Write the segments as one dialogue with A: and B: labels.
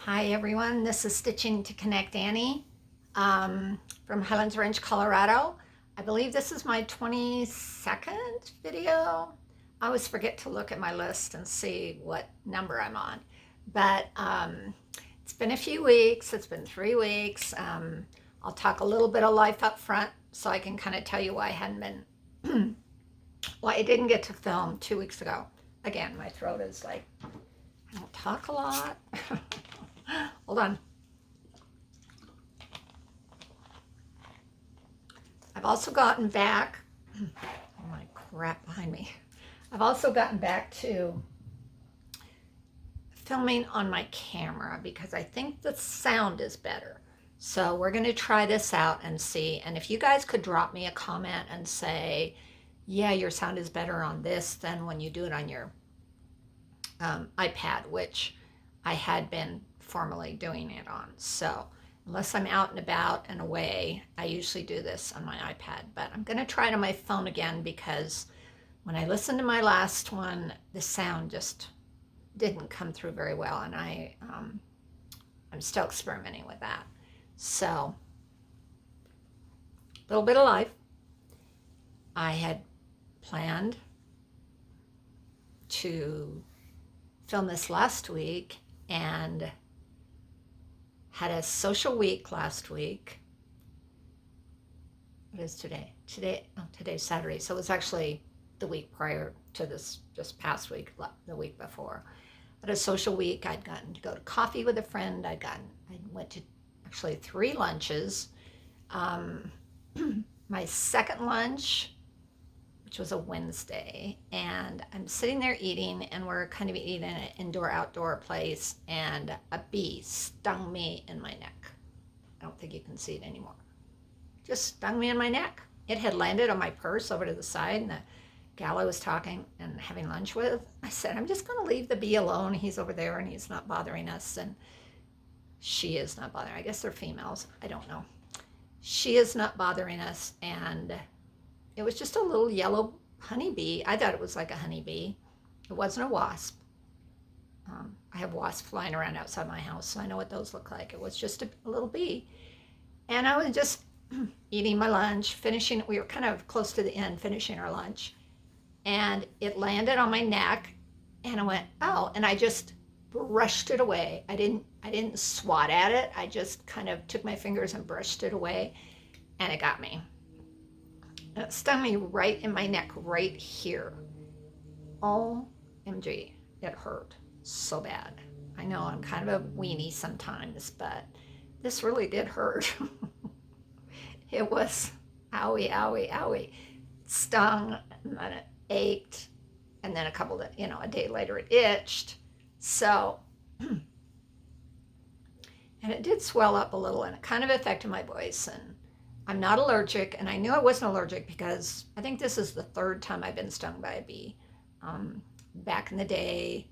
A: Hi everyone, this is Stitching to Connect Annie from Highlands Ranch, Colorado. I believe this is my 22nd video. I always forget to look at my list and see what number I'm on. But it's been a few weeks, it's been 3 weeks. I'll talk a little bit of life up front so I can kind of tell you why I hadn't been, why I didn't get to film 2 weeks ago. Again, my throat is like, I don't talk a lot. Hold on. I've also gotten back, oh my crap behind me. I've also gotten back to filming on my camera because I think the sound is better. So we're going to try this out and see. And if you guys could drop me a comment and say, yeah, your sound is better on this than when you do it on your iPad, which I had been formerly doing it on. So unless I'm out and about and away, I usually do this on my iPad. But I'm going to try it on my phone again because when I listened to my last one, the sound just didn't come through very well, and I'm still experimenting with that. So a little bit of life. I had planned to film this last week and had a social week last week. What is today? Today's Saturday. So it was actually the week prior to this, just past week, the week before. At a social week, I'd gotten to go to coffee with a friend. I went to actually 3 lunches. My second lunch, which was a Wednesday, and I'm sitting there eating, and we're kind of eating in an indoor-outdoor place, and a bee stung me in my neck. I don't think you can see it anymore. Just stung me in my neck. It had landed on my purse over to the side, and the gal I was talking and having lunch with, I said, I'm just going to leave the bee alone. He's over there, and he's not bothering us, and she is not bothering. I guess they're females. I don't know. She is not bothering us, and it was just a little yellow honeybee. I thought it was like a honeybee. It wasn't a wasp. I have wasps flying around outside my house, so I know what those look like. It was just a little bee. And I was just eating my lunch, finishing. We were kind of close to the end, finishing our lunch. And it landed on my neck, and I went, oh, and I just brushed it away. I didn't swat at it. I just kind of took my fingers and brushed it away, and it got me. And it stung me right in my neck, right here. OMG, it hurt so bad. I know I'm kind of a weenie sometimes, but this really did hurt. It was owie, owie, owie. It stung, and then it ached, and then a day later it itched. So, and it did swell up a little, and it kind of affected my voice, and I'm not allergic, and I knew I wasn't allergic because I think this is the 3rd time I've been stung by a bee. Back in the day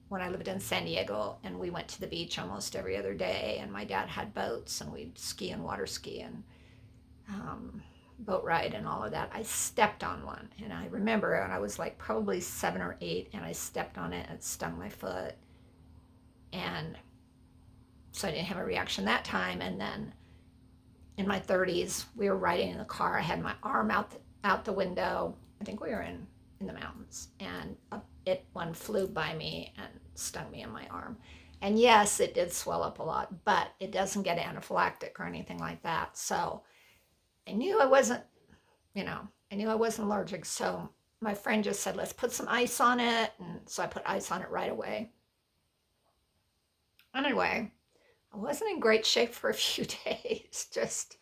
A: when I lived in San Diego, and we went to the beach almost every other day, and my dad had boats, and we'd ski and water ski and boat ride and all of that. I stepped on one, and I remember, and I was like probably 7 or 8, and I stepped on it and it stung my foot, and so I didn't have a reaction that time. And then in my 30s, we were riding in the car. I had my arm out the window. I think we were in the mountains, and one flew by me and stung me in my arm. And yes, it did swell up a lot, but it doesn't get anaphylactic or anything like that. So I knew I wasn't allergic. So my friend just said, let's put some ice on it. And so I put ice on it right away. Anyway, I wasn't in great shape for a few days. Just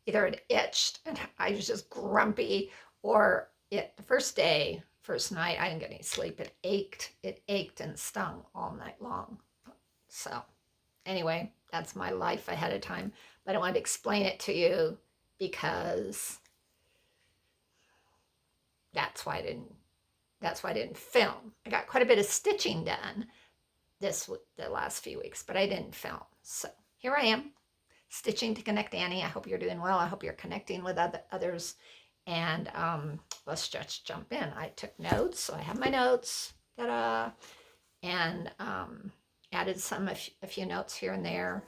A: either it itched and I was just grumpy, or the first night, I didn't get any sleep. It ached and stung all night long. So anyway, that's my life ahead of time. But I wanted to explain it to you because that's why I didn't film. I got quite a bit of stitching done the last few weeks, but I didn't film. So here I am, stitching to connect Annie. I hope you're doing well. I hope you're connecting with others. And let's just jump in. I took notes, so I have my notes. Ta-da! And added a few notes here and there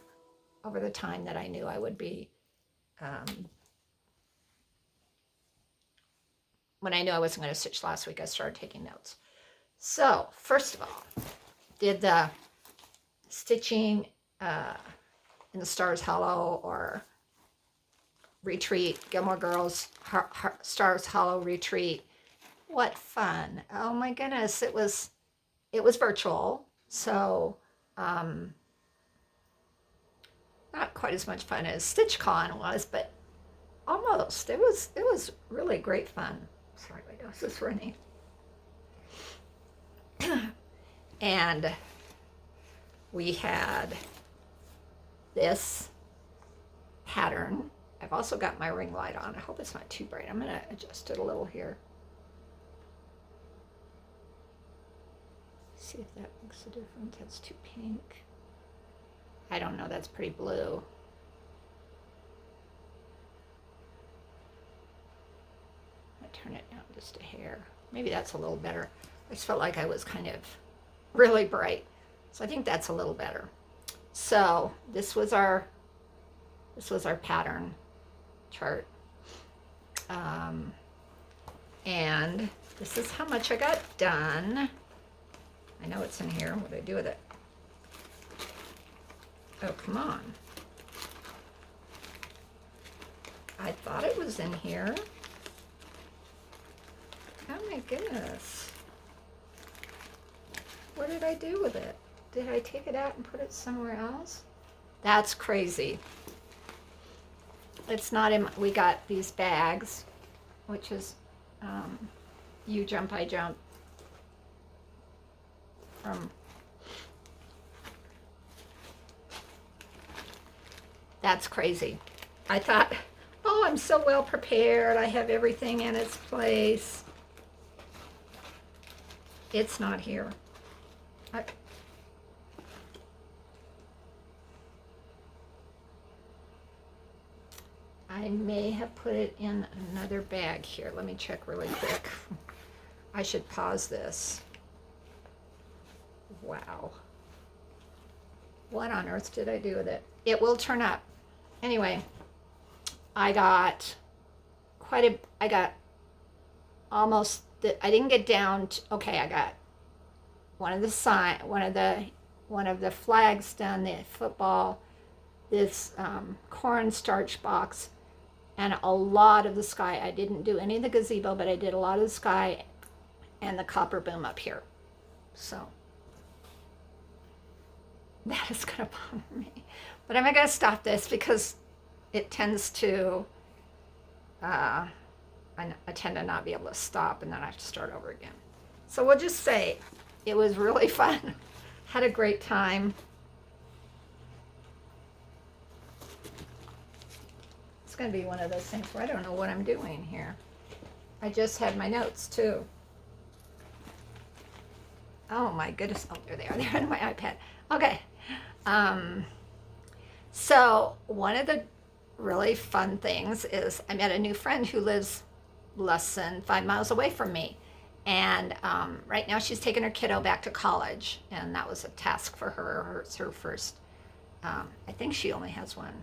A: over the time that I knew I would be, when I knew I wasn't going to stitch last week, I started taking notes. So first of all, did the stitching in the Stars Hollow or retreat, Gilmore Girls Stars Hollow retreat. What fun. Oh my goodness, it was virtual, so not quite as much fun as StitchCon was, but almost. It was really great fun. Sorry, my nose is running. And we had this pattern. I've also got my ring light on. I hope it's not too bright. I'm going to adjust it a little here. See if that makes a difference. That's too pink. I don't know. That's pretty blue. I turn it down just a hair. Maybe that's a little better. I just felt like I was kind of really bright. So I think that's a little better. So this was our pattern chart. And this is how much I got done. I know it's in here. What do I do with it? Oh, come on. I thought it was in here. Oh my goodness. What did I do with it? Did I take it out and put it somewhere else? That's crazy. It's not in, we got these bags, which is You Jump, I Jump. That's crazy. I thought, oh, I'm so well prepared. I have everything in its place. It's not here. I may have put it in another bag here. Let me check really quick. I should pause this. Wow. What on earth did I do with it? It will turn up. Anyway, I got almost, I didn't get down to, okay, I got one of the flags done, the football, this cornstarch box, and a lot of the sky. I didn't do any of the gazebo, but I did a lot of the sky and the copper boom up here. So that is going to bother me. But I'm going to stop this because it tends to, I tend to not be able to stop, and then I have to start over again. So we'll just say it was really fun. Had a great time. It's going to be one of those things where I don't know what I'm doing here. I just had my notes too. Oh my goodness. Oh, there they are. They're on my iPad. Okay. So one of the really fun things is I met a new friend who lives less than 5 miles away from me. And right now she's taking her kiddo back to college. And that was a task for her. It's her first, I think she only has one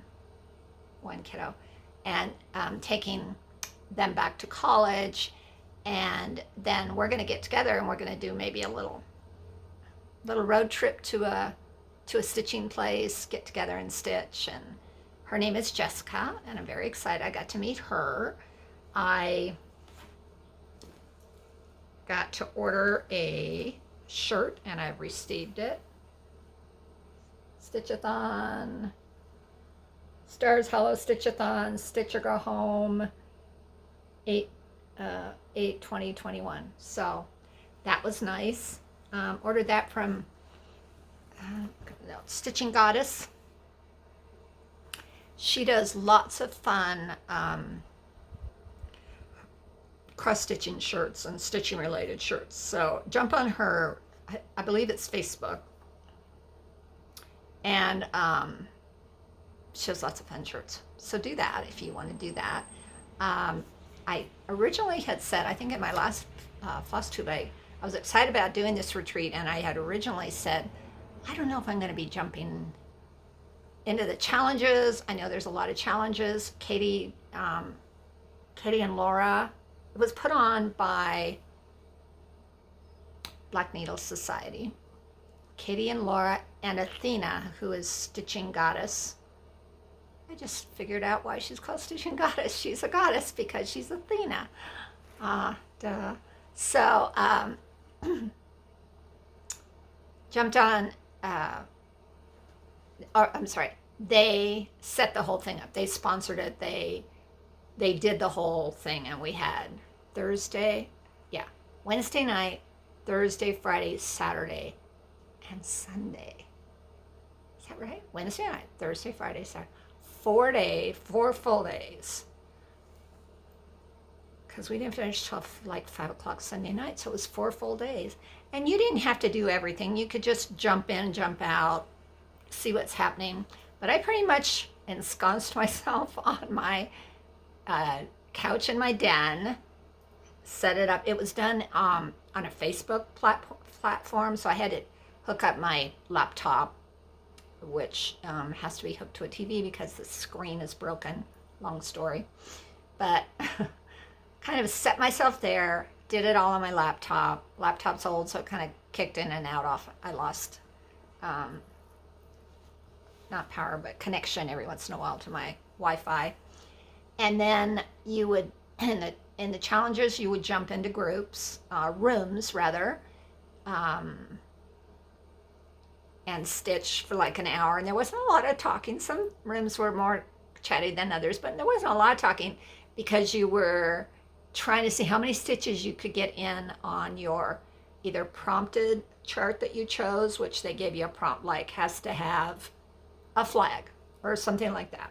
A: kiddo. And taking them back to college. And then we're going to get together and we're going to do maybe a little road trip to a stitching place, get together and stitch. And her name is Jessica, and I'm very excited. I got to meet her. I got to order a shirt, and I've received it. Stitchathon, Stars Hollow Stitchathon, Stitch or Go Home, 8/20/21. So that was nice. Ordered that from Stitching Goddess. She does lots of fun cross-stitching shirts and stitching related shirts. So jump on her, I believe it's Facebook. And she has lots of fun shirts. So do that if you want to do that. I originally had said, I think in my last Flosstube, I was excited about doing this retreat, and I had originally said I don't know if I'm going to be jumping into the challenges. I know there's a lot of challenges. Katie and Laura. It was put on by Black Needle Society. Katie and Laura and Athena, who is Stitching Goddess. I just figured out why she's called Stitching Goddess. She's a goddess because she's Athena. Duh. So, jumped on, I'm sorry, they set the whole thing up. They sponsored it. They did the whole thing, and we had Wednesday night, Thursday, Friday, Saturday, and Sunday. Is that right? Wednesday night, Thursday, Friday, Saturday. 4 full days. Because we didn't finish till like 5 o'clock Sunday night, so it was 4 full days. And you didn't have to do everything. You could just jump in, jump out, see what's happening. But I pretty much ensconced myself on my couch in my den, set it up. It was done on a Facebook platform, so I had to hook up my laptop, which has to be hooked to a TV because the screen is broken. Long story. But kind of set myself there, did it all on my laptop. Laptop's old, so it kind of kicked in and out off. I lost, not power, but connection every once in a while to my Wi-Fi. And then you would, in the challenges, you would jump into rooms rather, and stitch for like an hour. And there wasn't a lot of talking. Some rooms were more chatty than others, but there wasn't a lot of talking because you were trying to see how many stitches you could get in on your either prompted chart that you chose, which they gave you a prompt like has to have a flag or something like that.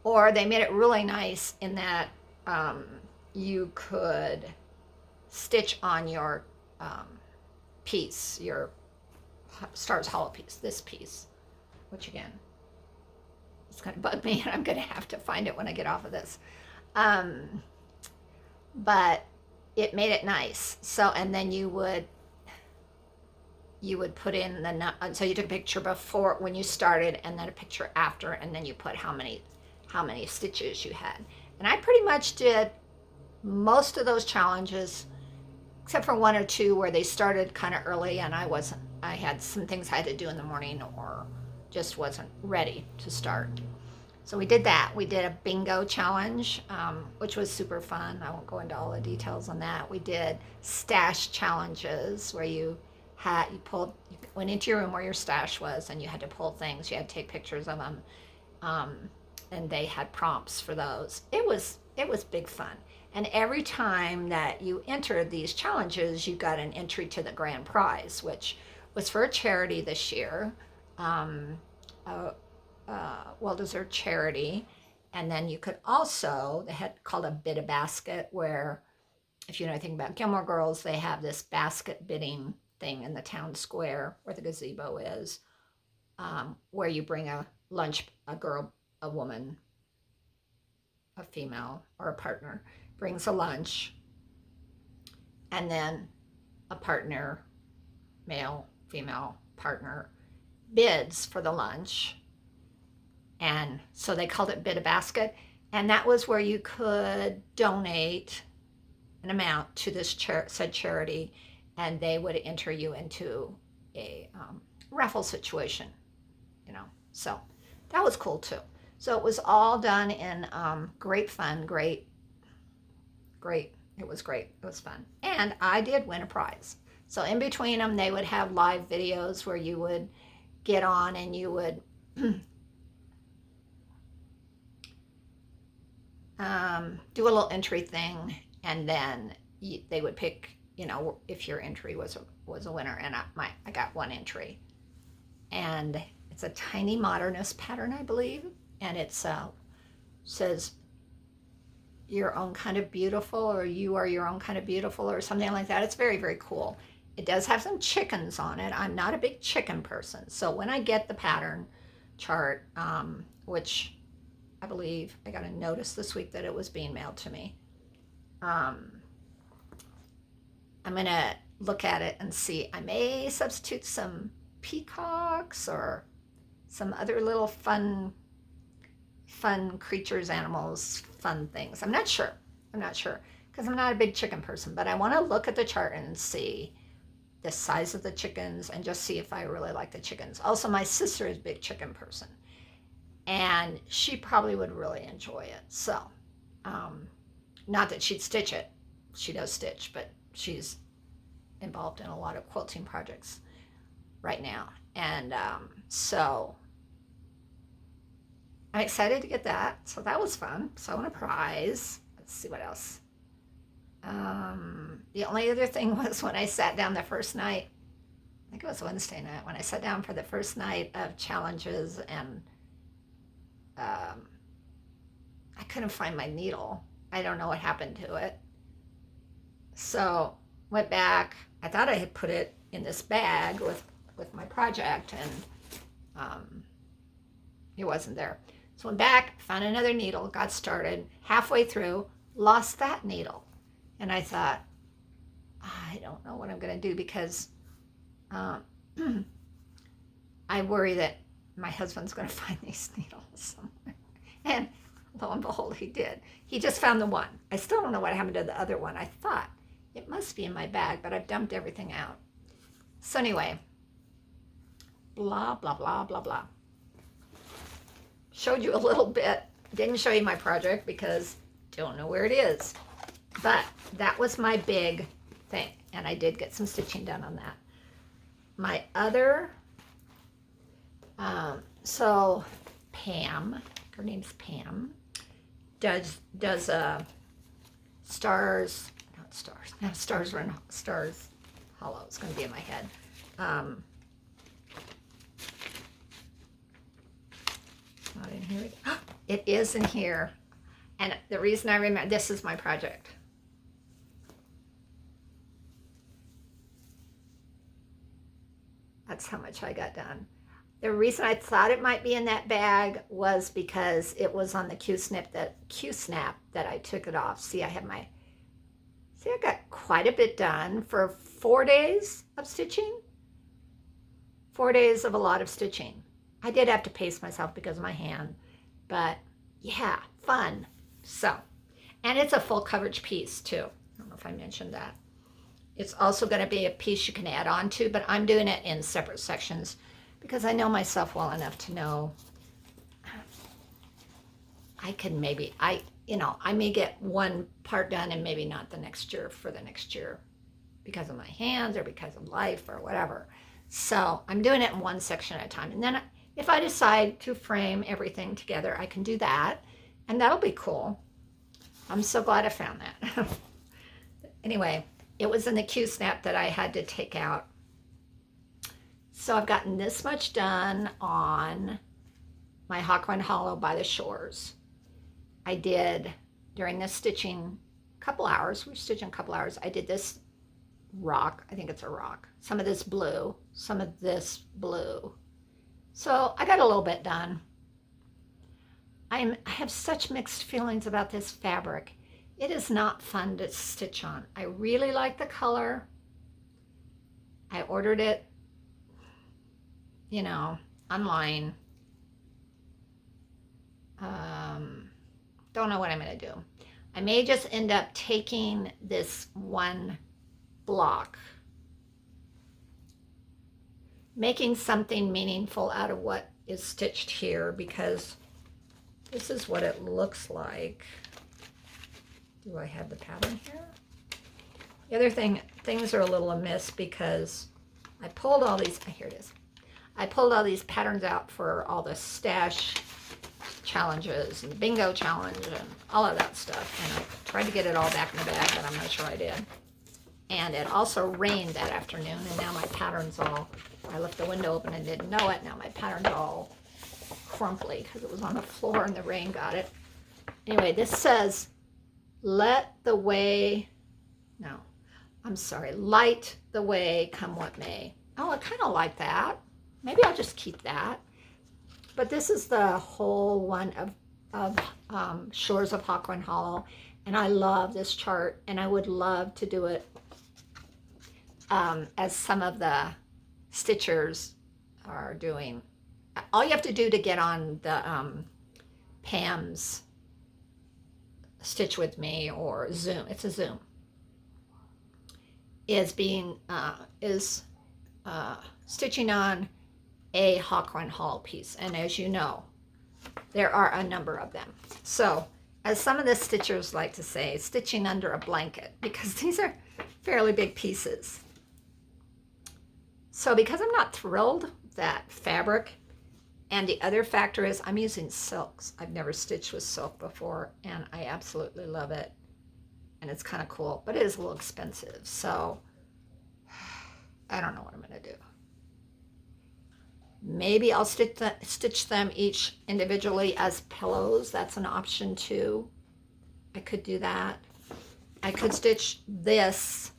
A: Or they made it really nice in that you could stitch on your piece, your Stars Hollow piece, this piece, which again, it's going to bug me and I'm going to have to find it when I get off of this. But it made it nice. So, and then you would put in so you took a picture before when you started and then a picture after, and then you put how many stitches you had. And I pretty much did most of those challenges, except for 1 or 2 where they started kind of early and I had some things I had to do in the morning or just wasn't ready to start. So we did that. We did a bingo challenge, which was super fun. I won't go into all the details on that. We did stash challenges where you went into your room where your stash was and you had to pull things. You had to take pictures of them. And they had prompts for those. It was big fun. And every time that you entered these challenges, you got an entry to the grand prize, which was for a charity this year, well-deserved charity. And then you could also, they had called a bid a basket, where if you know anything about Gilmore Girls, they have this basket bidding thing in the town square where the gazebo is, where you bring a woman, a female, or a partner brings a lunch, and then a partner, male, female partner, bids for the lunch. And so they called it Bid a Basket. And that was where you could donate an amount to this said charity, and they would enter you into a raffle situation, So that was cool too. So it was all done in great fun, great. It was great. It was fun. And I did win a prize. So in between them, they would have live videos where you would get on and you would do a little entry thing, and then they would pick, if your entry was a winner. And I got one entry, and it's a tiny modernist pattern, I believe, and it says your own kind of beautiful, or you are your own kind of beautiful, or something like that. It's very, very cool. It does have some chickens on it. I'm not a big chicken person, so when I get the pattern chart, which I believe I got a notice this week that it was being mailed to me, I'm gonna look at it and see. I may substitute some peacocks or some other little fun creatures, animals, fun things. I'm not sure. Because I'm not a big chicken person, but I want to look at the chart and see the size of the chickens and just see if I really like the chickens. Also, my sister is a big chicken person, and she probably would really enjoy it. So, not that she'd stitch it. She does stitch, but she's involved in a lot of quilting projects right now. And so I'm excited to get that. So that was fun. So I won a prize. Let's see what else. The only other thing was when I sat down the first night, I think it was Wednesday night, when I sat down for the first night of challenges, and I couldn't find my needle. I don't know what happened to it. So went back. I thought I had put it in this bag with my project, and it wasn't there. So went back, found another needle, got started. Halfway through, lost that needle. And I thought, I don't know what I'm going to do, because I worry that my husband's going to find these needles somewhere. And lo and behold, he did. He just found the one. I still don't know what happened to the other one. I thought it must be in my bag, but I've dumped everything out. So anyway, blah, blah, blah, blah, blah. Showed you a little bit. Didn't show you my project because don't know where it is. But that was my big thing, and I did get some stitching done on that. My other, so Pam, her name's Pam, does stars hollow. It's going to be in my head. Not in here. It is in here, and the reason I remember, this is my project. That's how much I got done. The reason I thought it might be in that bag was because it was on the Q-snap that I took it off. See, I got quite a bit done for 4 days of stitching. 4 days of a lot of stitching. I did have to pace myself because of my hand, but yeah, fun. So, and it's a full coverage piece too. I don't know if I mentioned that. It's also going to be a piece you can add on to, but I'm doing it in separate sections because I know myself well enough to know I may get one part done and maybe not the next year for the next year because of my hands or because of life or whatever. So I'm doing it in one section at a time. And then if I decide to frame everything together, I can do that. And that'll be cool. I'm so glad I found that. Anyway, it was in the Q-snap that I had to take out. So I've gotten this much done on my Hawkwind Hollow by the Shores. I did, during this stitching, a couple hours, we were stitching a couple hours, I did this rock, I think it's a rock, some of this blue, some of this blue. So I got a little bit done. I have such mixed feelings about this fabric. It is not fun to stitch on. I really like the color. I ordered it, online. Don't know what I'm going to do. I may just end up taking this one block, making something meaningful out of what is stitched here, because this is what it looks like. Do I have the pattern here? The other things are a little amiss because I pulled all these, here it is. I pulled all these patterns out for all the stash challenges and the bingo challenge and all of that stuff. And I tried to get it all back in the bag, but I'm not sure I did. And it also rained that afternoon, and now my pattern's I left the window open and didn't know it. Now my pattern's all crumply because it was on the floor and the rain got it. Anyway, this says, light the way come what may. Oh, I kind of like that. Maybe I'll just keep that. But this is the whole one of Shores of Hawkwind Hollow, and I love this chart, and I would love to do it as some of the stitchers are doing, all you have to do to get on the Pam's Stitch With Me or Zoom, it's a Zoom, is stitching on a Hawkrun Hall piece. And as you know, there are a number of them. So as some of the stitchers like to say, stitching under a blanket, because these are fairly big pieces. So because I'm not thrilled with that fabric, and the other factor is I'm using silks. I've never stitched with silk before, and I absolutely love it. And it's kind of cool, but it is a little expensive. So I don't know what I'm going to do. Maybe I'll stitch them each individually as pillows. That's an option too. I could do that. I could stitch this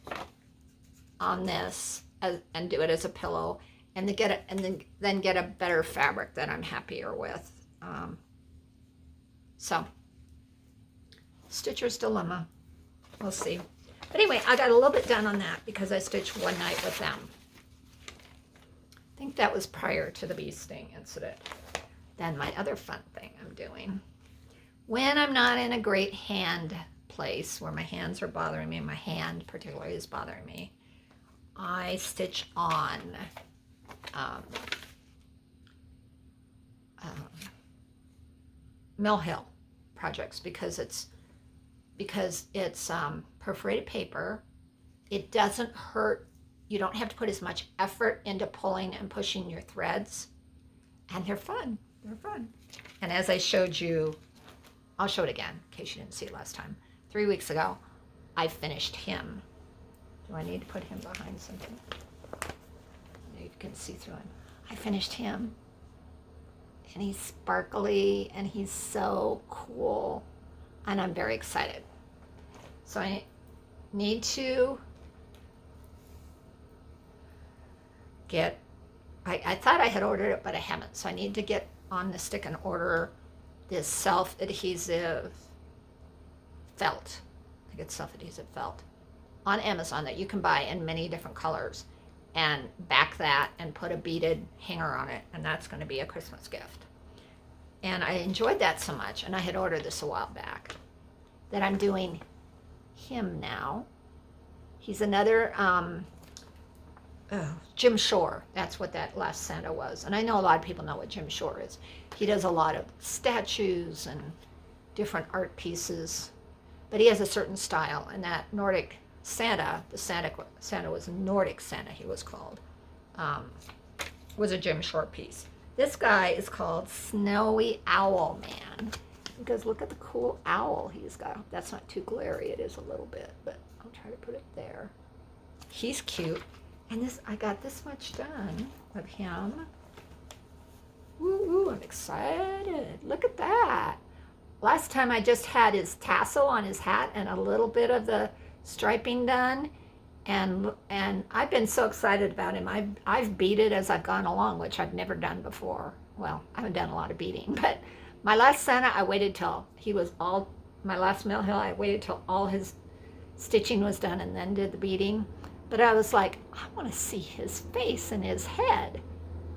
A: on this and do it as a pillow, and then get it, and then get a better fabric that I'm happier with. So, stitcher's dilemma. We'll see. But anyway, I got a little bit done on that because I stitched one night with them. I think that was prior to the bee sting incident. Then my other fun thing I'm doing, when I'm not in a great hand place where my hands are bothering me, my hand particularly is bothering me, I stitch on Mill Hill projects because it's perforated paper. It doesn't hurt. You don't have to put as much effort into pulling and pushing your threads, and they're fun. They're fun. And as I showed you, I'll show it again in case you didn't see it last time. 3 weeks ago, I finished him. Do I need to put him behind something? You can see through him. I finished him, and he's sparkly, and he's so cool, and I'm very excited. So I need to get, I thought I had ordered it, but I haven't. So I need to get on the stick and order this self-adhesive felt. I think it's self-adhesive felt on Amazon that you can buy in many different colors, and back that and put a beaded hanger on it, and that's going to be a Christmas gift. And I enjoyed that so much, and I had ordered this a while back, that I'm doing him now. He's another Jim Shore. That's what that last Santa was. And I know a lot of people know what Jim Shore is. He does a lot of statues and different art pieces, but he has a certain style. And that Nordic Santa, the Santa was Nordic Santa, he was called, was a Jim Shore piece. This guy is called Snowy Owl Man, because look at the cool owl he's got. That's not too glary. It is a little bit, but I'll try to put it there. He's cute. And this, I got this much done with him. Woo, I'm excited. Look at that. Last time I just had his tassel on his hat and a little bit of the striping done. And I've been so excited about him. I've beaded as I've gone along, which I've never done before. Well, I haven't done a lot of beading, but my last Santa, I waited till he was all, my last Mill Hill, I waited till all his stitching was done and then did the beading. But I was like, I want to see his face and his head.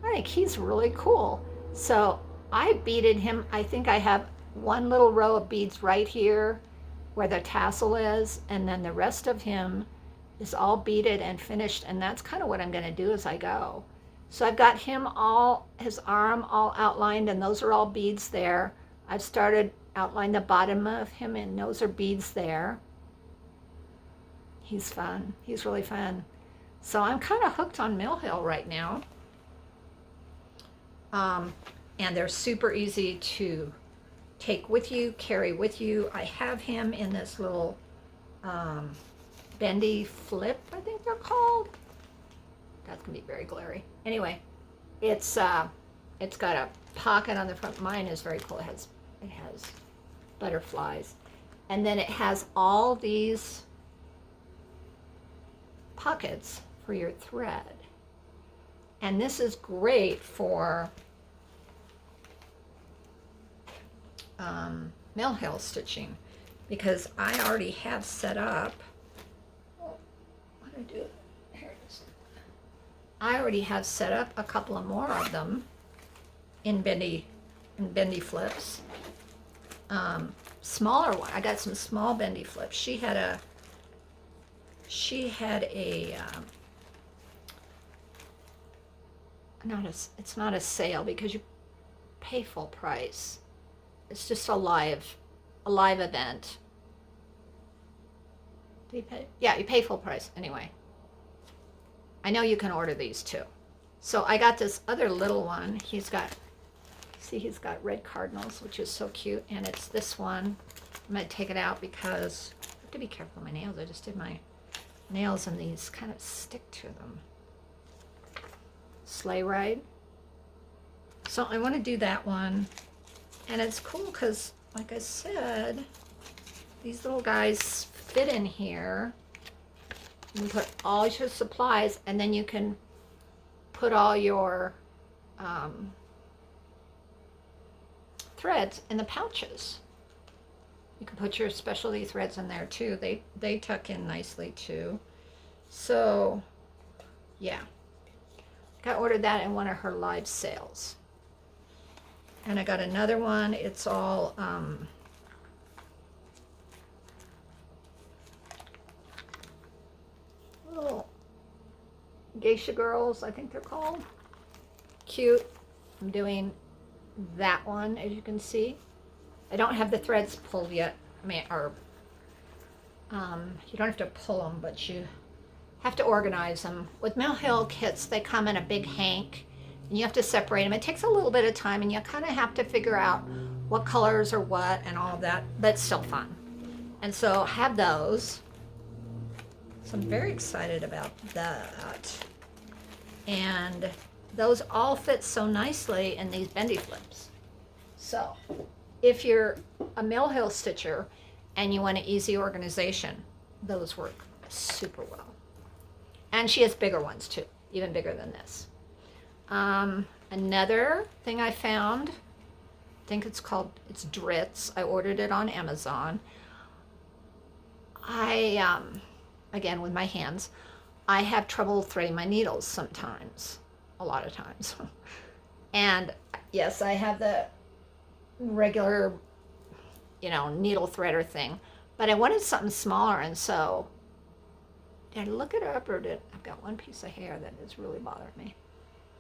A: I think he's really cool. So I beaded him. I think I have one little row of beads right here where the tassel is, and then the rest of him is all beaded and finished, and that's kind of what I'm going to do as I go. So I've got him all, his arm all outlined, and those are all beads there. I've started outlining the bottom of him, and those are beads there. He's fun. He's really fun. So I'm kind of hooked on Mill Hill right now. And they're super easy to take with you, carry with you. I have him in this little bendy flip, I think they're called. That's gonna be very glary. Anyway, it's got a pocket on the front. Mine is very cool. It has butterflies, and then it has all these pockets for your thread. And this is great for Mill Hill stitching, because I already have set up, what do I do? Here it is. I already have set up a couple of more of them in bendy flips. Smaller one. I got some small bendy flips. She had a it's not a sale because you pay full price. It's just a live event. Do you pay? Yeah, you pay full price anyway. I know you can order these too. So I got this other little one. He's got red cardinals, which is so cute. And it's this one. I'm going to take it out because I have to be careful with my nails. I just did my nails and these kind of stick to them. Sleigh ride. So I want to do that one. And it's cool because, like I said, these little guys fit in here. You can put all your supplies, and then you can put all your threads in the pouches. You can put your specialty threads in there too. They tuck in nicely too. So, yeah. I ordered that in one of her live sales. And I got another one. It's all little geisha girls, I think they're called. Cute. I'm doing that one, as you can see. I don't have the threads pulled yet. I mean, you don't have to pull them, but you have to organize them. With Mill Hill kits, they come in a big hank, and you have to separate them. It takes a little bit of time, and you kind of have to figure out what colors are what and all of that, but it's still fun. And so I have those. So I'm very excited about that. And those all fit so nicely in these bendy flips. So if you're a Mill Hill stitcher and you want an easy organization, those work super well. And she has bigger ones too, even bigger than this. Another thing I found, I think it's Dritz. I ordered it on Amazon. Again, with my hands, I have trouble threading my needles sometimes, a lot of times. And yes, I have the regular, needle threader thing, but I wanted something smaller, and so did I look it up, or I've got one piece of hair that is really bothering me.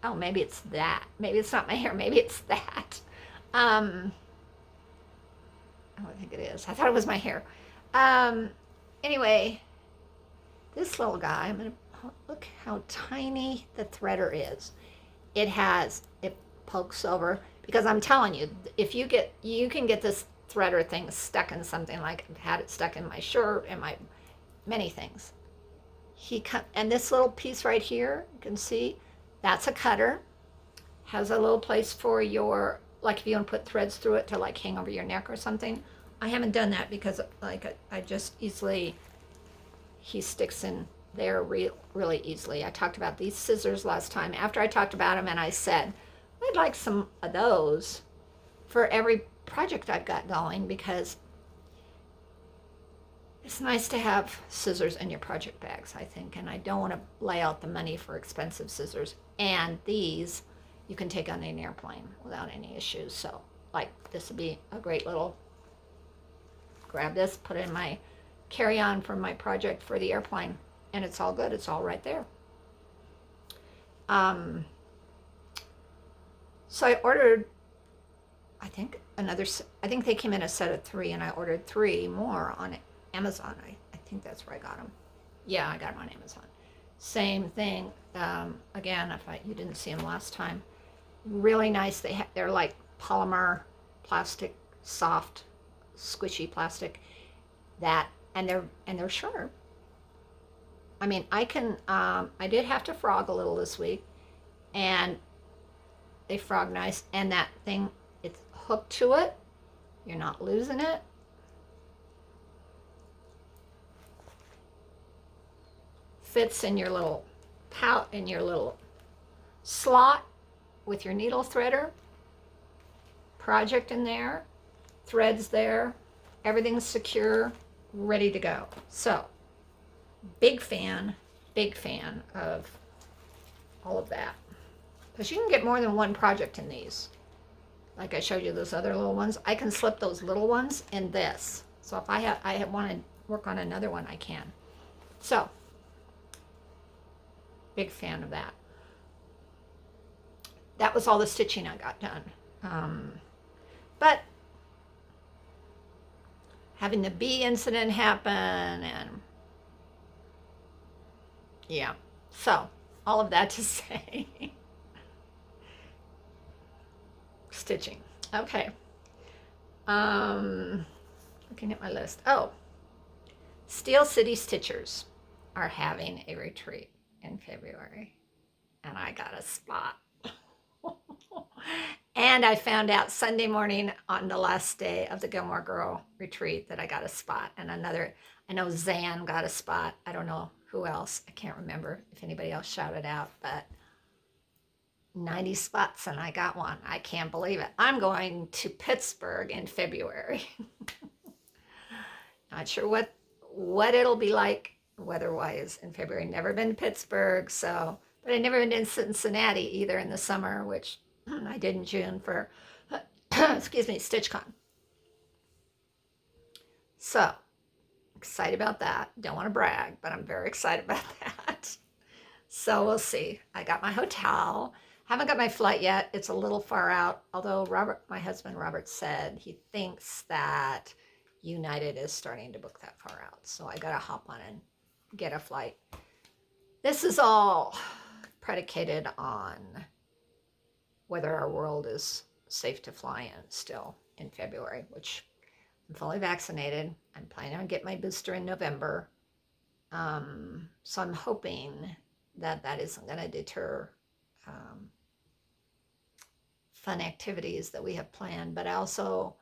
A: Oh, maybe it's that. Maybe it's not my hair. Maybe it's that. I think it is. I thought it was my hair. Anyway, this little guy, I'm going to look how tiny the threader is. It pokes over, because I'm telling you, if you can get this threader thing stuck in something, like I've had it stuck in my shirt and my many things. And this little piece right here, you can see, that's a cutter. Has a little place for your, like if you want to put threads through it to like hang over your neck or something. I haven't done that because like I just easily, he sticks in there really easily. I talked about these scissors last time. After I talked about them, and I said, I'd like some of those for every project I've got going, because it's nice to have scissors in your project bags, I think, and I don't want to lay out the money for expensive scissors. And these you can take on an airplane without any issues. So, like, this would be a great little, grab this, put it in my carry-on for my project for the airplane, and it's all good. It's all right there. So I ordered, I think they came in a set of 3, and I ordered 3 more on Amazon. I think that's where I got them. Yeah, I got them on Amazon. Same thing. Again, you didn't see them last time. Really nice. They're like polymer plastic, soft, squishy plastic. And they're sharp. I mean, I did have to frog a little this week, and they frog nice. And that thing, it's hooked to it. You're not losing it. Fits in your little in your little slot with your needle threader. Project in there, threads there, everything's secure, ready to go. So, big fan of all of that. Because you can get more than one project in these. Like I showed you those other little ones. I can slip those little ones in this. So if I want to work on another one, I can. So, big fan of that. That was all the stitching I got done. But having the bee incident happen, and yeah. So, all of that to say, stitching. Okay. Looking at my list. Oh, Steel City Stitchers are having a retreat in February, and I got a spot. And I found out Sunday morning on the last day of the Gilmore Girl retreat that I got a spot. And another, I know Zan got a spot. I don't know who else. I can't remember if anybody else shouted out, but 90 spots and I got one. I can't believe it. I'm going to Pittsburgh in February. Not sure what it'll be like weather-wise in February. Never been to Pittsburgh, so, but I've never been to Cincinnati either in the summer, which I did in June for, excuse me, StitchCon. So, excited about that. Don't want to brag, but I'm very excited about that. So we'll see. I got my hotel. Haven't got my flight yet. It's a little far out, although my husband Robert said he thinks that United is starting to book that far out. So I got to hop on and get a flight. This is all predicated on whether our world is safe to fly in still in February, which I'm fully vaccinated. I'm planning on getting my booster in November. So I'm hoping that that isn't going to deter fun activities that we have planned. But I also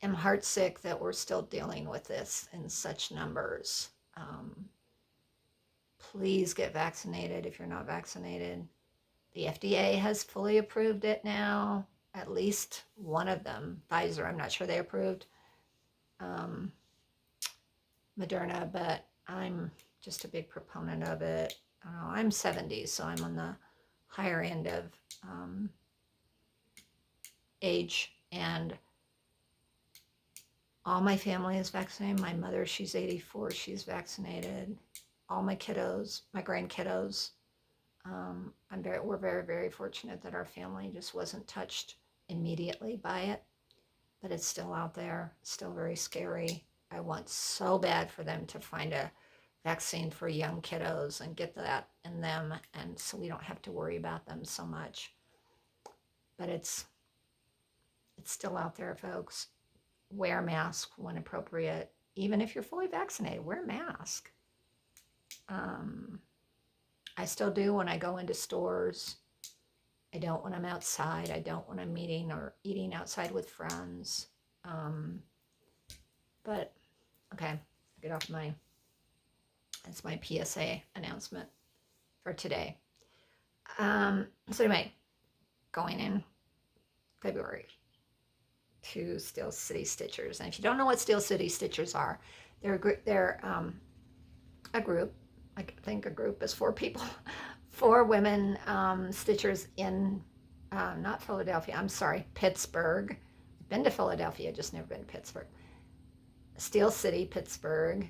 A: am heartsick that we're still dealing with this in such numbers. Please get vaccinated if you're not vaccinated. The FDA has fully approved it now, at least one of them. Pfizer, I'm not sure they approved Moderna, but I'm just a big proponent of it. I don't know, I'm 70, so I'm on the higher end of age, and all my family is vaccinated. My mother, she's 84, she's vaccinated. All my kiddos, my grandkiddos. We're very, very fortunate that our family just wasn't touched immediately by it, but it's still out there, still very scary. I want so bad for them to find a vaccine for young kiddos and get that in them, and so we don't have to worry about them so much. But it's still out there, folks. Wear a mask when appropriate. Even if you're fully vaccinated, wear a mask. I still do when I go into stores. I don't when I'm outside. I don't when I'm meeting or eating outside with friends. But, okay, get off that's my PSA announcement for today. So anyway, going in February to Steel City Stitchers. And if you don't know what Steel City Stitchers are, they're a group. I think a group is 4 people, 4 women stitchers in, not Philadelphia, I'm sorry, Pittsburgh. I've been to Philadelphia, just never been to Pittsburgh. Steel City, Pittsburgh,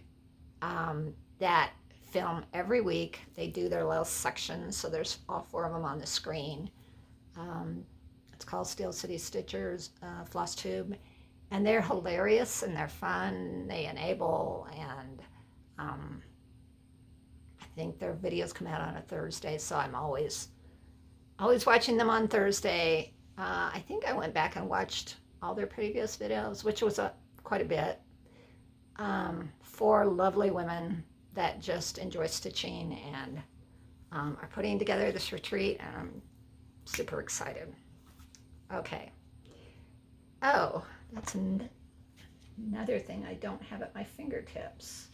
A: that film every week. They do their little sections, so there's all 4 of them on the screen. It's called Steel City Stitchers, Flosstube, and they're hilarious and they're fun. They enable, and I think their videos come out on a Thursday, so I'm always watching them on Thursday. I think I went back and watched all their previous videos, which was quite a bit. 4 lovely women that just enjoy stitching and are putting together this retreat, and I'm super excited. Okay. Oh, that's another thing I don't have at my fingertips.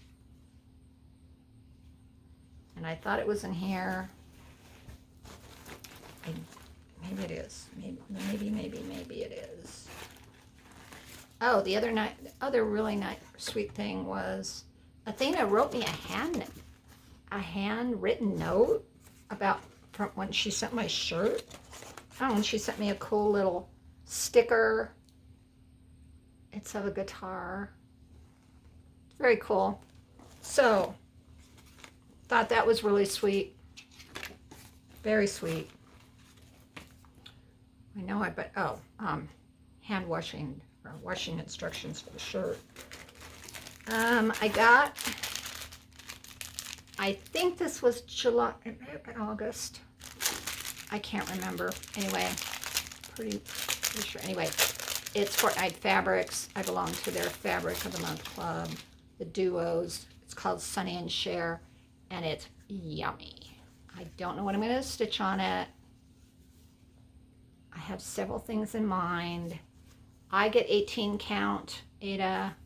A: And I thought it was in here. Maybe it is. Maybe it is. Oh, the other really nice, sweet thing was Athena wrote me a handwritten note about from when she sent my shirt. Oh, and she sent me a cool little sticker. It's of a guitar. It's very cool. So, thought that was really sweet. Very sweet. I know hand washing, or washing instructions for the shirt. I think this was July, August. I can't remember. Anyway, pretty sure. Anyway, it's Fortnite Fabrics. I belong to their Fabric of the Month Club, the duos. It's called Sunny and Share, and it's yummy. I don't know what I'm going to stitch on it. I have several things in mind. I get 18 count, Ada.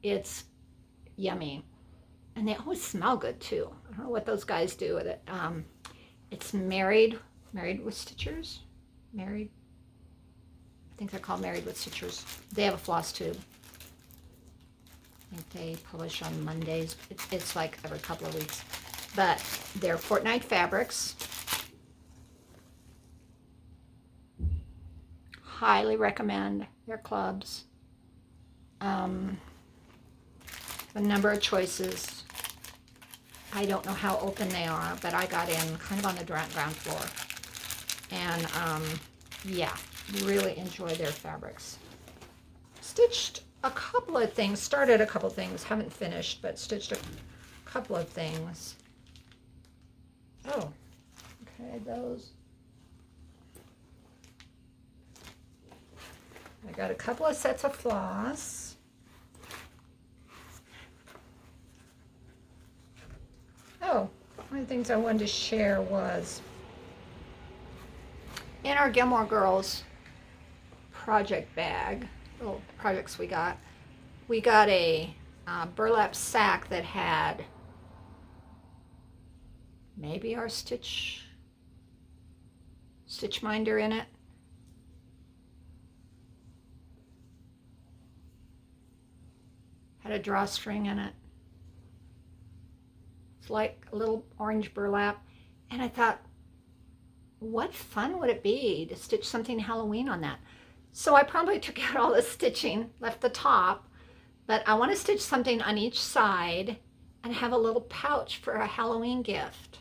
A: It's yummy. And they always smell good too. I don't know what those guys do with it. It's Married with Stitchers. I think they're called Married with Stitchers. They have a Flosstube. I think they publish on Mondays. It's like every couple of weeks. But they're Fortnite Fabrics. Highly recommend their clubs. A number of choices. I don't know how open they are, but I got in kind of on the ground floor. And yeah, really enjoy their fabrics. Stitched a couple of things, started a couple of things, haven't finished, but stitched a couple of things. Oh, okay, those. I got a couple of sets of floss. Oh, one of the things I wanted to share was in our Gilmore Girls project bag, little projects we got a burlap sack that had maybe our stitch minder in it. Had a drawstring in it. It's like a little orange burlap. And I thought, what fun would it be to stitch something Halloween on that? So I probably took out all the stitching, left the top, but I want to stitch something on each side and have a little pouch for a Halloween gift.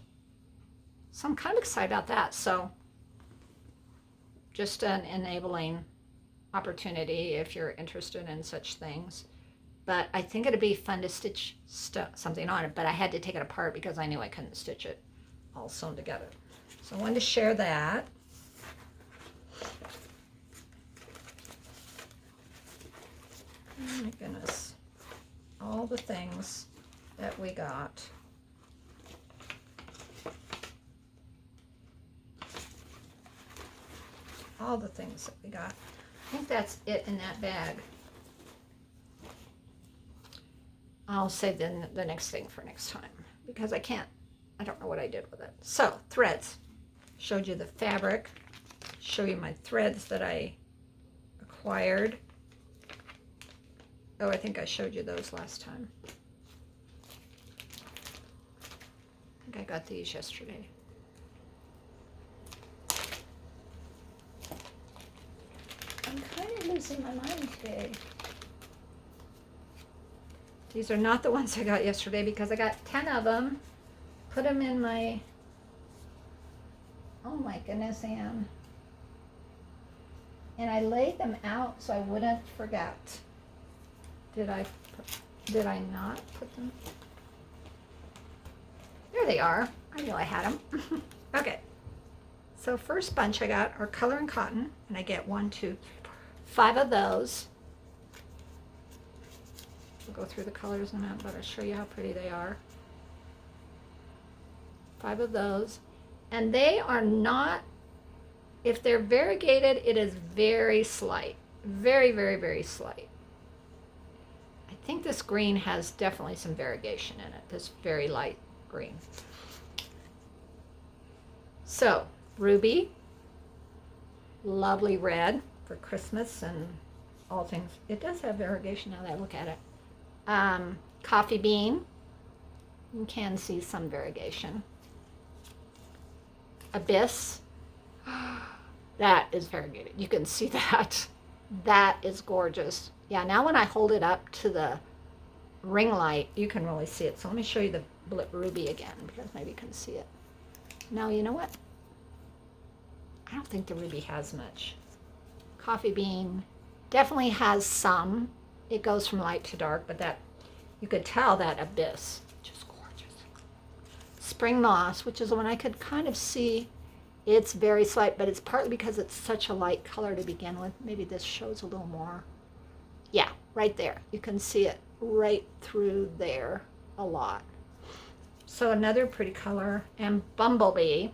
A: So I'm kind of excited about that. So just an enabling opportunity if you're interested in such things. But I think it'd be fun to stitch something on it, but I had to take it apart because I knew I couldn't stitch it all sewn together. So I wanted to share that. Oh my goodness. All the things that we got. All the things that we got. I think that's it in that bag. I'll save the next thing for next time because I don't know what I did with it. So, threads. Showed you the fabric. Show you my threads that I acquired. Oh, I think I showed you those last time. I think I got these yesterday. I'm kind of losing my mind today. These are not the ones I got yesterday because I got 10 of them. Put them in my, oh my goodness, Anne. And I laid them out so I wouldn't forget. Did I not put them? There they are. I knew I had them. Okay. So first bunch I got are color and cotton. And I get 1, 2, 3, 4, 5 of those. We'll go through the colors in a minute, but I'll show you how pretty they are. 5 of those. And they are not, if they're variegated, it is very slight. Very, very, very slight. I think this green has definitely some variegation in it, this very light green. So, ruby, lovely red for Christmas and all things. It does have variegation now that I look at it. Coffee bean, you can see some variegation. Abyss. That is variegated. You can see that. That is gorgeous. Yeah, now when I hold it up to the ring light, you can really see it. So let me show you the ruby again, because maybe you can see it. Now, you know what? I don't think the ruby has much. Coffee bean definitely has some. It goes from light to dark, but that, you could tell that abyss. Just gorgeous. Spring moss, which is the one I could kind of see. It's very slight, but it's partly because it's such a light color to begin with. Maybe this shows a little more. Yeah, right there. You can see it right through there a lot. So another pretty color. And bumblebee.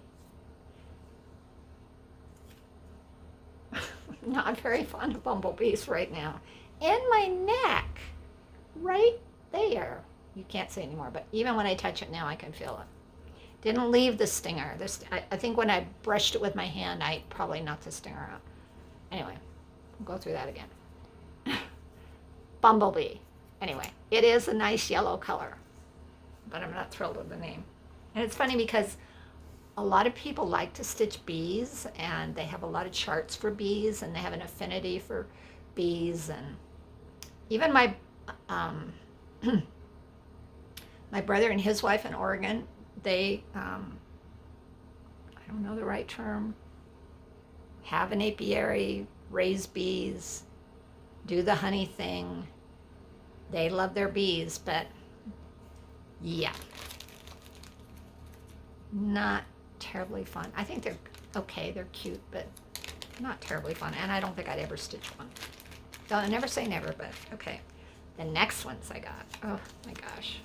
A: Not very fond of bumblebees right now. In my neck, right there. You can't see anymore, but even when I touch it now, I can feel it. Didn't leave the stinger. I think when I brushed it with my hand, I probably knocked the stinger out. Anyway, we'll go through that again. Bumblebee. Anyway, it is a nice yellow color, but I'm not thrilled with the name. And it's funny because a lot of people like to stitch bees, and they have a lot of charts for bees, and they have an affinity for bees. And even my my brother and his wife in Oregon, they, I don't know the right term, have an apiary, raise bees, do the honey thing. They love their bees, but yeah, not terribly fun. I think they're okay, they're cute, but not terribly fun. And I don't think I'd ever stitch one. So I never say never, but okay. The next ones I got, oh my gosh.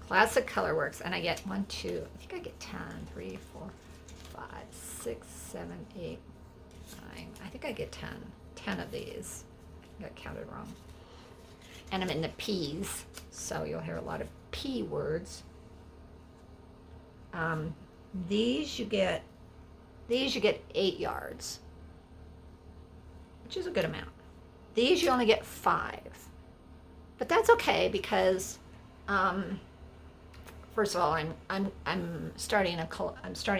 A: Classic Colorworks, and I get 1, 2, I think I get 10, 3, 4, 5, 6, 7, 8, 9. I think I get 10 of these. I got counted wrong. And I'm in the P's, so you'll hear a lot of P words. These you get 8 yards, which is a good amount. These you only get 5, but that's okay because, first of all, I'm starting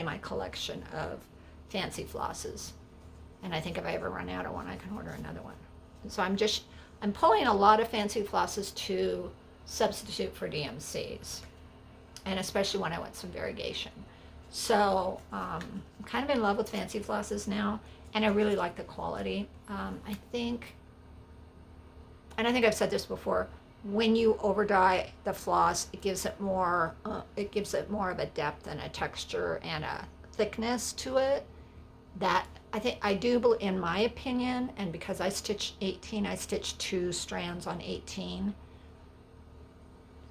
A: my collection of fancy flosses, and I think if I ever run out of one, I can order another one. And so I'm pulling a lot of fancy flosses to substitute for DMCs, and especially when I want some variegation. So I'm kind of in love with fancy flosses now, and I really like the quality. I think I've said this before. When you over dye the floss, it gives it more of a depth and a texture and a thickness to it. That I do, in my opinion, and because I stitched 18, I stitched 2 strands on 18.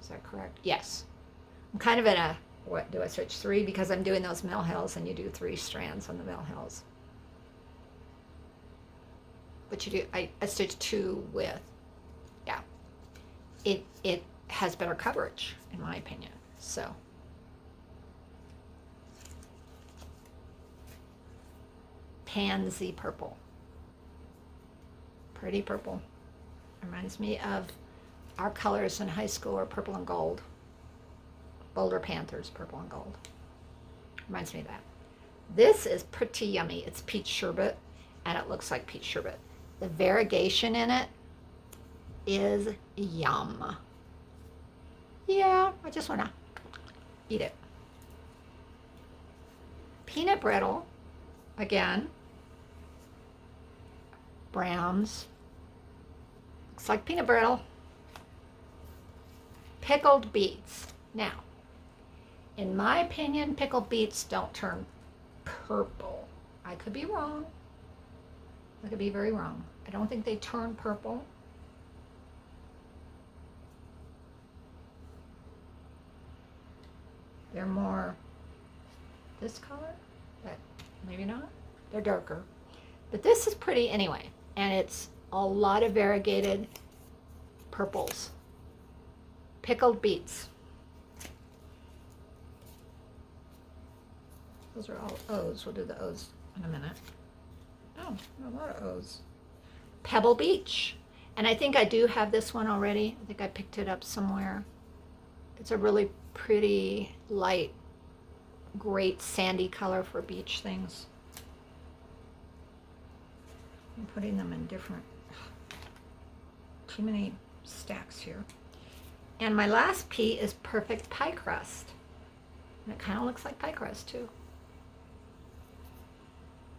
A: Is that correct? Yes. I'm kind of in a, what do I stitch 3? Because I'm doing those mill hills, and you do 3 strands on the mill hills. But you do, I stitched 2 with, yeah. It has better coverage, in my opinion. So. Pansy purple. Pretty purple. Reminds me of our colors in high school are purple and gold. Boulder Panthers, purple and gold. Reminds me of that. This is pretty yummy. It's peach sherbet, and it looks like peach sherbet. The variegation in it is yum. Yeah, I just want to eat it. Peanut brittle, again. Browns. Looks like peanut brittle. Pickled beets. Now, in my opinion, pickled beets don't turn purple. I could be wrong. I could be very wrong. I don't think they turn purple. They're more this color, but maybe not. They're darker. But this is pretty anyway, and it's a lot of variegated purples. Pickled beets. Those are all O's. We'll do the O's in a minute. Oh, a lot of O's. Pebble Beach. And I think I do have this one already. I think I picked it up somewhere. It's a really pretty light great sandy color for beach things. I'm putting them in different, too many stacks here. And my last P is Perfect Pie Crust. And it kind of looks like pie crust too.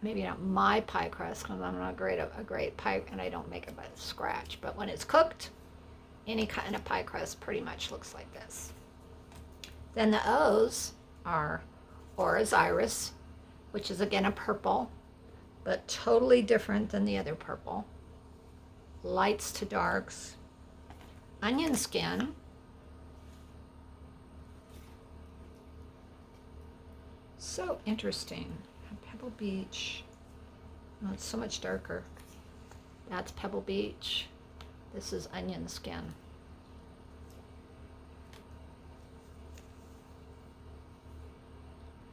A: Maybe not my pie crust because I'm not a great pie and I don't make it by scratch. But when it's cooked, any kind of pie crust pretty much looks like this. Then the O's are Aura's Iris, which is again a purple, but totally different than the other purple. Lights to darks. Onion Skin. So interesting. Pebble Beach. Oh, it's so much darker. That's Pebble Beach. This is Onion Skin.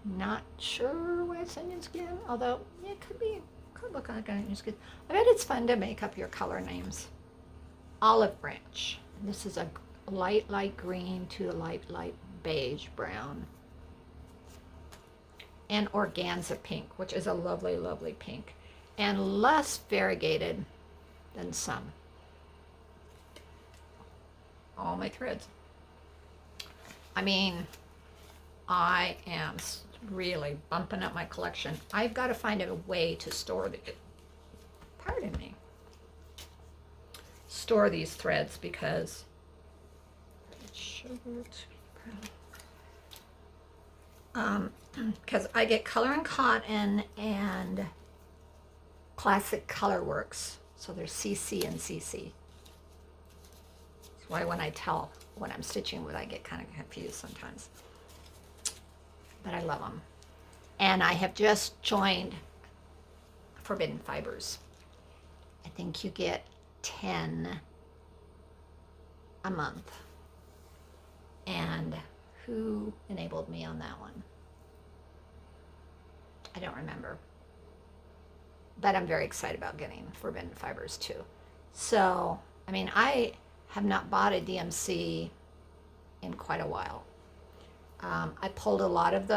A: Not sure why it's Onion Skin, although yeah, it could look like Onion Skin. I bet it's fun to make up your color names. Olive Branch. This is a light green to a light beige brown. And Organza Pink, which is a lovely, lovely pink. And less variegated than some. All my threads. I mean, I am really bumping up my collection. I've got to find a way to store store these threads because I get Color and Cotton and Classic Color Works. So there's CC and CC. That's why when I'm stitching with, I get kind of confused sometimes. But I love them. And I have just joined Forbidden Fibers. I think you get 10 a month. And who enabled me on that one? I don't remember. But I'm very excited about getting Forbidden Fibers too. So, I mean, I have not bought a DMC in quite a while. I pulled a lot of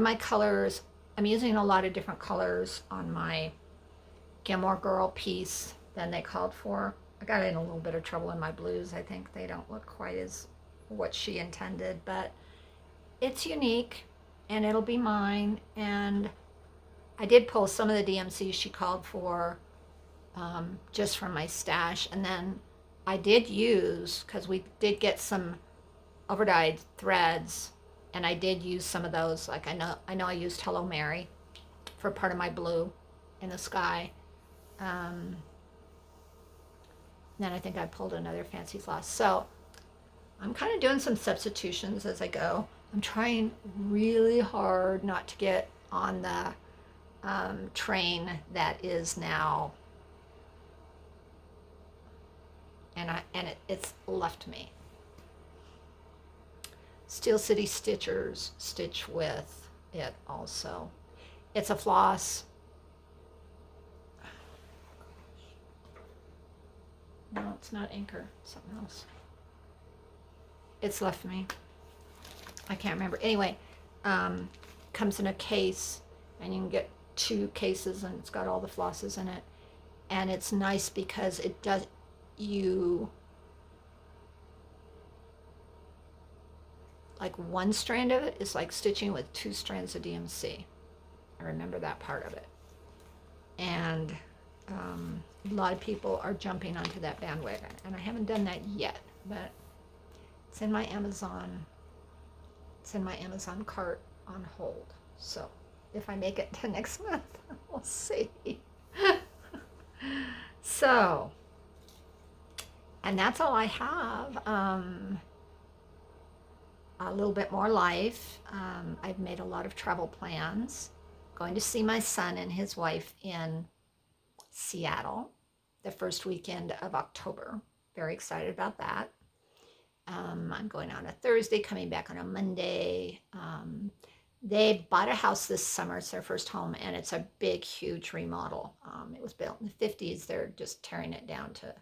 A: my colors. I'm using a lot of different colors on my Gilmore Girl piece than they called for. I got in a little bit of trouble in my blues. I think they don't look quite as what she intended, but it's unique and it'll be mine. And I did pull some of the DMCs she called for just from my stash. And then I did use, because we did get some overdyed threads, and I did use some of those. Like I know I used Hello Mary for part of my blue in the sky. Then I think I pulled another Fancy Floss. So I'm kind of doing some substitutions as I go. I'm trying really hard not to get on the train that is now, and it's left me. Steel City Stitchers stitch with it also. It's a floss. No, it's not Anchor. It's something else. It's left me. I can't remember. Anyway, comes in a case, and you can get 2 cases, and it's got all the flosses in it. And it's nice because it does like one strand of it is like stitching with 2 strands of DMC. I remember that part of it. And a lot of people are jumping onto that bandwagon, and I haven't done that yet, but it's in my Amazon cart on hold. So if I make it to next month, we'll see. So, and that's all I have. A little bit more life. I've made a lot of travel plans. Going to see my son and his wife in Seattle the first weekend of October. Very excited about that. I'm going on a Thursday, coming back on a Monday. They bought a house this summer. It's their first home, and it's a big, huge remodel. It was built in the 50s. They're just tearing it down to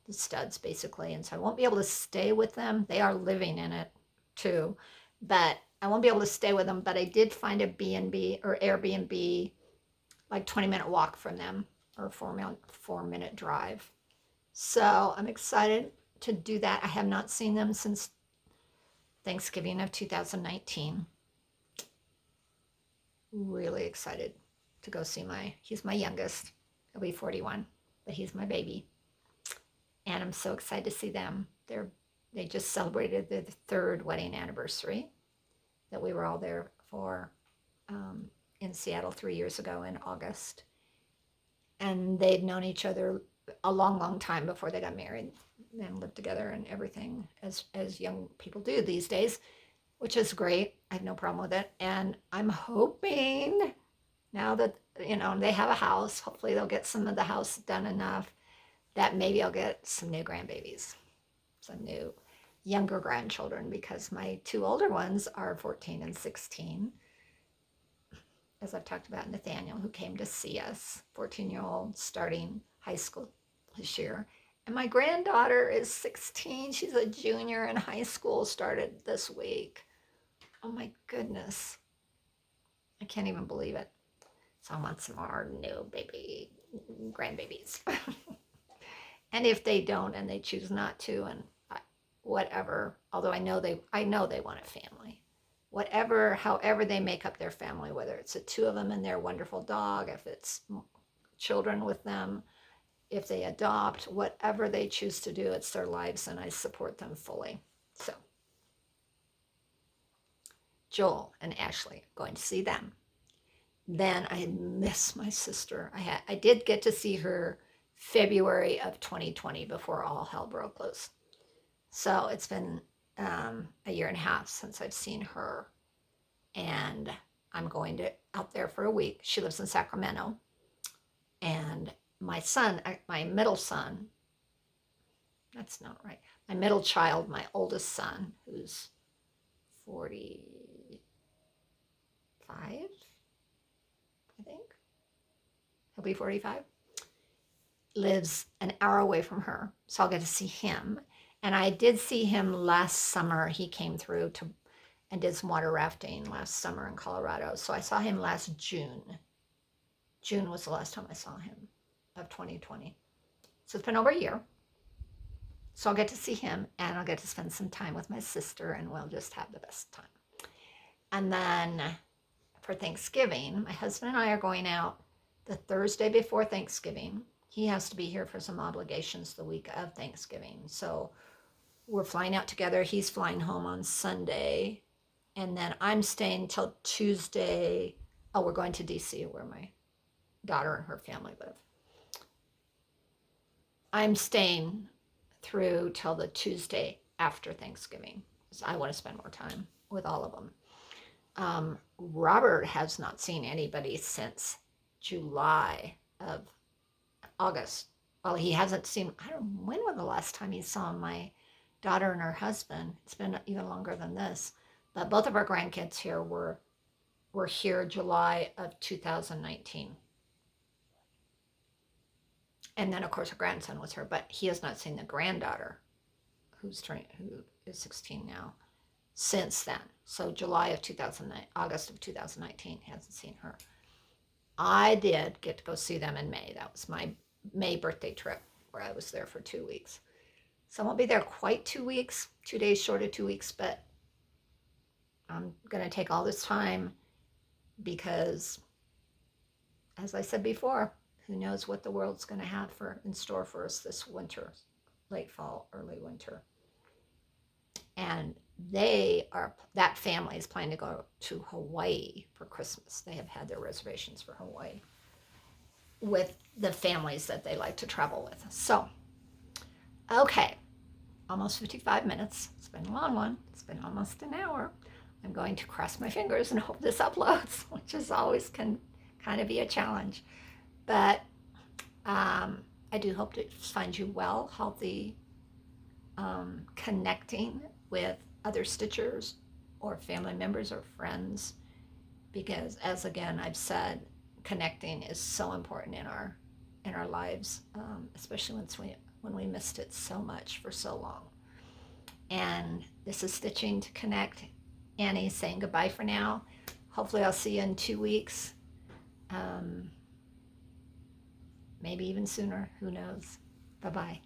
A: the studs, basically. And so I won't be able to stay with them. They are living in it, too. But I won't be able to stay with them, but I did find a B&B or Airbnb, like 20-minute walk from them, or a 4-minute drive. So I'm excited to do that. I have not seen them since Thanksgiving of 2019. Really excited to go see he's my youngest. He'll be 41, but he's my baby. And I'm so excited to see them. They just celebrated their third wedding anniversary that we were all there for in Seattle 3 years ago in August. And they'd known each other a long, long time before they got married and lived together and everything, as young people do these days, which is great. I have no problem with it. And I'm hoping now that, they have a house, hopefully they'll get some of the house done enough that maybe I'll get some new grandbabies, some new younger grandchildren, because my two older ones are 14 and 16. As I've talked about, Nathaniel, who came to see us, 14-year-old, starting high school this year. And my granddaughter is 16. She's a junior in high school, started this week. Oh my goodness. I can't even believe it. So I want some more new grandbabies. And if they don't and they choose not to, and whatever, although I know they want a family. However they make up their family, whether it's the two of them and their wonderful dog, if it's children with them, if they adopt, whatever they choose to do, it's their lives, and I support them fully. So Joel and Ashley, going to see them. Then I miss my sister. I did get to see her February of 2020 before all hell broke loose. So it's been a year and a half since I've seen her, and I'm going out there for a week. She lives in Sacramento, and my middle son, that's not right. My middle child, my oldest son, who's 45, I think. He'll be 45. Lives an hour away from her, so I'll get to see him. And I did see him last summer. He came through and did some water rafting last summer in Colorado. So I saw him last June. June was the last time I saw him of 2020. So it's been over a year. So I'll get to see him, and I'll get to spend some time with my sister, and we'll just have the best time. And then for Thanksgiving, my husband and I are going out the Thursday before Thanksgiving. He has to be here for some obligations the week of Thanksgiving. So we're flying out together. He's flying home on Sunday. And then I'm staying till Tuesday. Oh, we're going to DC, where my daughter and her family live. I'm staying through till the Tuesday after Thanksgiving. So I want to spend more time with all of them. Robert has not seen anybody since July of August. Well, he hasn't seen, I don't know, when was the last time he saw my daughter and her husband? It's been even longer than this. But both of our grandkids here were here July of 2019. And then, of course, her grandson was here, but he has not seen the granddaughter, who is 16 now, since then. So August of 2019, he hasn't seen her. I did get to go see them in May. That was my May birthday trip, where I was there for 2 weeks. So I won't be there quite 2 weeks, 2 days short of 2 weeks, but I'm going to take all this time because, as I said before, who knows what the world's going to have in store for us this winter, late fall, early winter. And that family is planning to go to Hawaii for Christmas. They have had their reservations for Hawaii with the families that they like to travel with. So, okay, almost 55 minutes. It's been a long one. It's been almost an hour. I'm going to cross my fingers and hope this uploads, which is always can kind of be a challenge. But I do hope to find you well, healthy, connecting with other Stitchers or family members or friends, because, as again I've said, connecting is so important in our lives, especially when we missed it so much for so long. And this is Stitching to Connect Annie saying goodbye for now. Hopefully I'll see you in 2 weeks. Maybe even sooner. Who knows? Bye-bye.